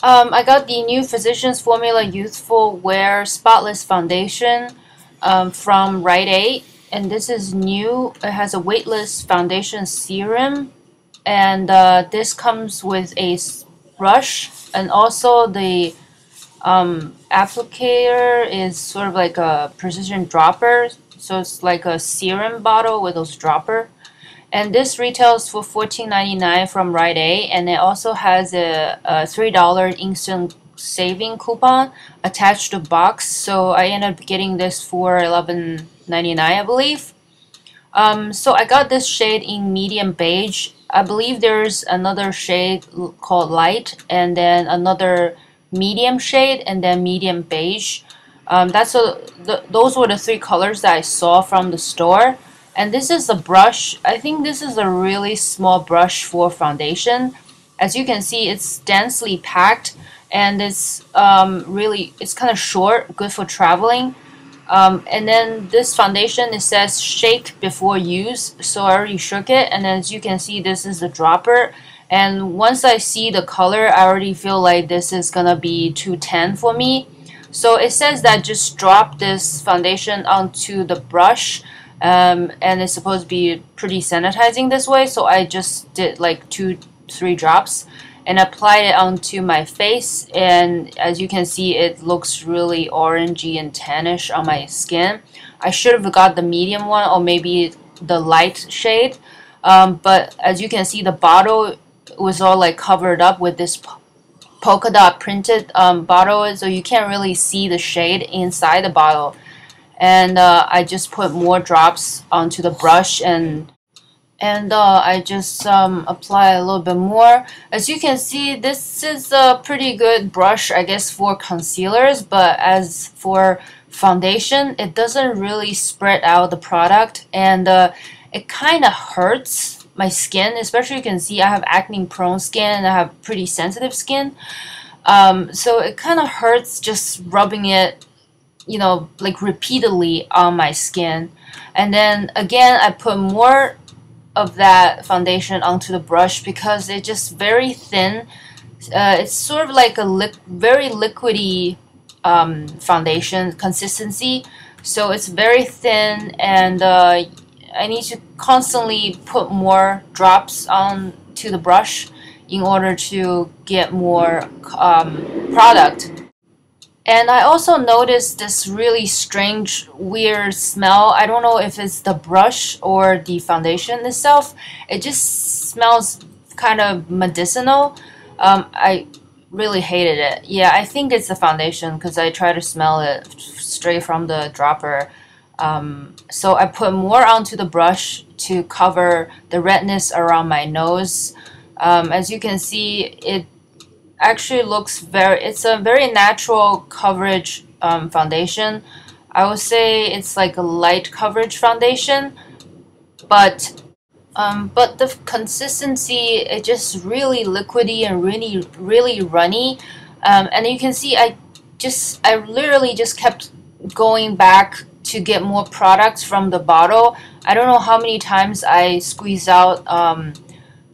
I got the new Physicians Formula Youthful Wear Spotless Foundation from Rite Aid, and this is new. It has a weightless foundation serum, and this comes with a brush, and also the applicator is sort of like a precision dropper, so it's like a serum bottle with those dropper. And this retails for $14.99 from Rite Aid, and it also has a $3 instant saving coupon attached to the box. So I ended up getting this for $11.99, I believe. So I got this shade in medium beige. I believe there's another shade called light, and then another medium shade, and then medium beige. Those were the three colors that I saw from the store. And this is a brush. I think this is a really small brush for foundation. As you can see, it's densely packed, and it's it's kind of short, good for traveling. And then this foundation, it says shake before use, so I already shook it. And as you can see, this is the dropper. And once I see the color, I already feel like this is gonna be too tan for me. So it says that just drop this foundation onto the brush. And it's supposed to be pretty sanitizing this way, so I just did like 2-3 drops and applied it onto my face, and as you can see, it looks really orangey and tannish on my skin. I should have got the medium one or maybe the light shade, but as you can see, the bottle was all like covered up with this polka dot printed bottle, so you can't really see the shade inside the bottle. And I just put more drops onto the brush, and I just apply a little bit more. As you can see, this is a pretty good brush, I guess, for concealers, but as for foundation, it doesn't really spread out the product, and it kind of hurts my skin. Especially, you can see I have acne prone skin and I have pretty sensitive skin, so it kind of hurts just rubbing it, you know, like repeatedly on my skin. And then again, I put more of that foundation onto the brush because it's just very thin. It's sort of like a very liquidy foundation consistency, so it's very thin, and I need to constantly put more drops onto the brush in order to get more product. And I also noticed this really strange, weird smell. I don't know if it's the brush or the foundation itself. It just smells kind of medicinal. I really hated it. Yeah, I think it's the foundation because I try to smell it straight from the dropper. So I put more onto the brush to cover the redness around my nose. As you can see, it actually looks it's a very natural coverage foundation. I would say it's like a light coverage foundation, but the consistency, it's just really liquidy and really runny. And you can see I literally just kept going back to get more products from the bottle. I don't know how many times I squeeze out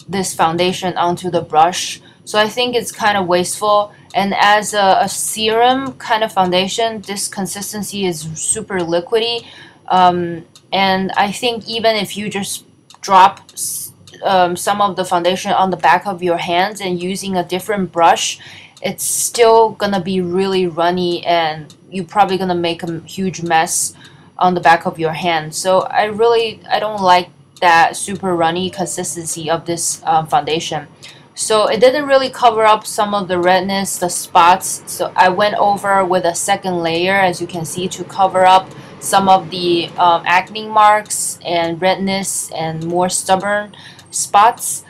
this foundation onto the brush. So I think it's kind of wasteful, and as a serum kind of foundation, this consistency is super liquidy, and I think even if you just drop some of the foundation on the back of your hands and using a different brush, it's still gonna be really runny, and you're probably gonna make a huge mess on the back of your hand. So I don't like that super runny consistency of this foundation. So it didn't really cover up some of the redness, the spots. So I went over with a second layer, as you can see, to cover up some of the acne marks and redness and more stubborn spots,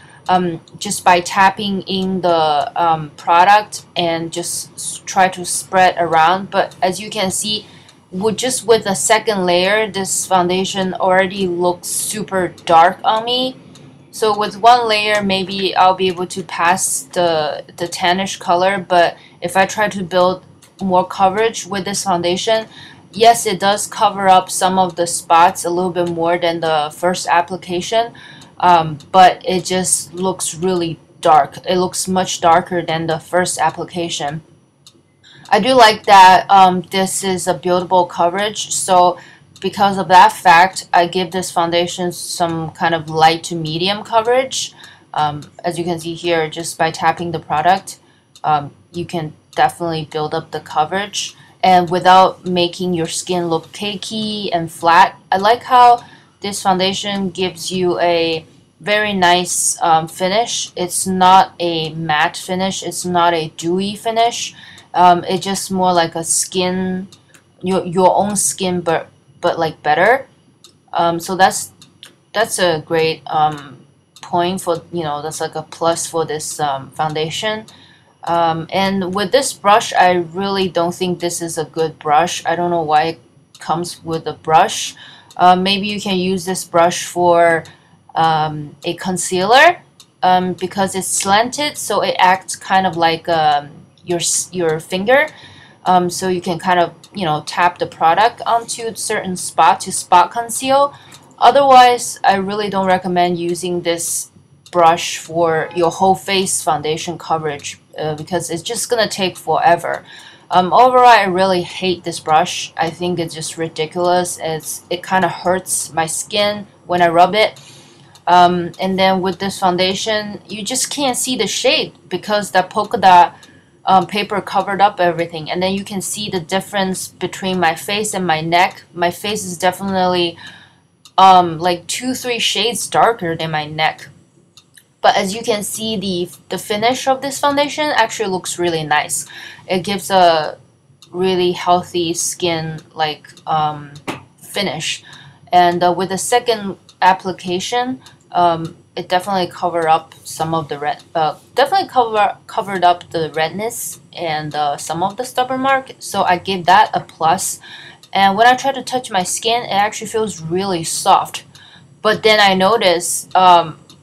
just by tapping in the product and just try to spread around. But as you can see, with a second layer, this foundation already looks super dark on me. So with one layer, maybe I'll be able to pass the tannish color, but if I try to build more coverage with this foundation, yes, it does cover up some of the spots a little bit more than the first application, but it just looks really dark. It looks much darker than the first application. I do like that this is a buildable coverage, so because of that fact, I give this foundation some kind of light to medium coverage. As you can see here, just by tapping the product, you can definitely build up the coverage and without making your skin look cakey and flat. I like how this foundation gives you a very nice finish. It's not a matte finish, it's not a dewy finish. It's just more like a skin, your own skin, but like better. So that's a great point for, you know, that's like a plus for this foundation. And with this brush, I really don't think this is a good brush. I don't know why it comes with a brush. Maybe you can use this brush for a concealer because it's slanted, so it acts kind of like your finger. So you can kind of, you know, tap the product onto a certain spot to spot conceal. Otherwise, I really don't recommend using this brush for your whole face foundation coverage because it's just gonna take forever. Overall, I really hate this brush. I think it's just ridiculous. It kind of hurts my skin when I rub it. And then with this foundation, you just can't see the shade because that polka dot paper covered up everything, and then you can see the difference between my face and my neck. My face is definitely like 2-3 shades darker than my neck, but as you can see, the finish of this foundation actually looks really nice. It gives a really healthy skin like finish, and with the second application, it definitely covered up some of the covered up the redness and some of the stubborn mark. So I give that a plus. And when I try to touch my skin, it actually feels really soft. But then I notice,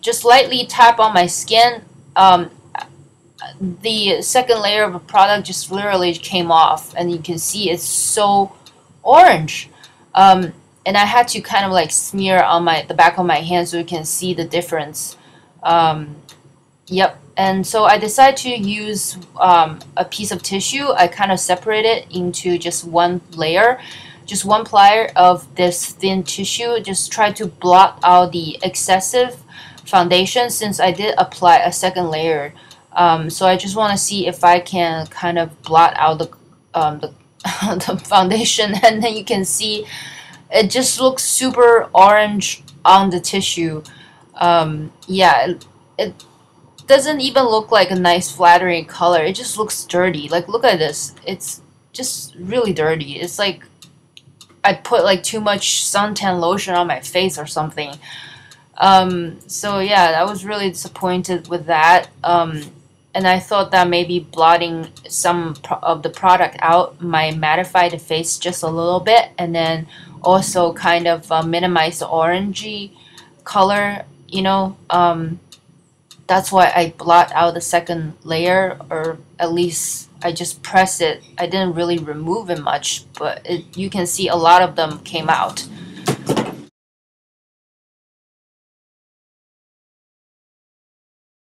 just lightly tap on my skin, the second layer of a product just literally came off, and you can see it's so orange. And I had to kind of like smear on the back of my hand so you can see the difference. Yep. And so I decided to use a piece of tissue. I kind of separate it into just one layer, just one plier of this thin tissue. Just try to blot out the excessive foundation since I did apply a second layer. So I just want to see if I can kind of blot out the foundation, and then you can see it just looks super orange on the tissue. Yeah, it doesn't even look like a nice flattering color. It just looks dirty. Like, look at this. It's just really dirty. It's like I put like too much suntan lotion on my face or something. So yeah, I was really disappointed with that. And I thought that maybe blotting some of the product out might mattify the face just a little bit, and then also kind of minimize the orangey color, you know. That's why I blot out the second layer, or at least I just press it. I didn't really remove it much, but you can see a lot of them came out.